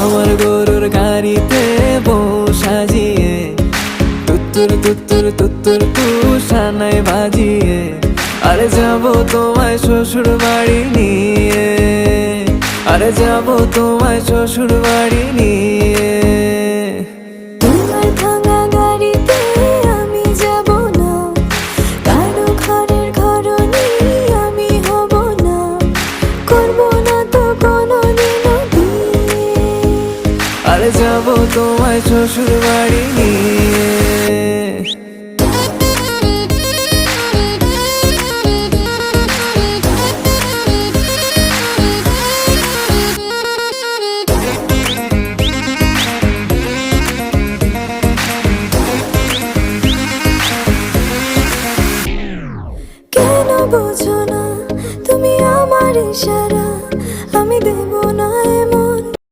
আমার গরুর গাড়িতে বউ সাজিয়ে তুত্তুর তুত্তুর তুত্তুর তুষানায় বাজিয়ে আরে যাবো তোমায় শ্বশুর বাড়ি নিয়ে, আরে যাবো তোমায় শ্বশুর বাড়ি নিয়ে। তোমার ভাঙা গাড়িতে আমি যাব না, কারো ঘরের ঘরনি আমি হব না, করব না তো কোনোদিনও বিয়ে। আরে যাবো তোমায় শ্বশুর বাড়ি নিয়ে।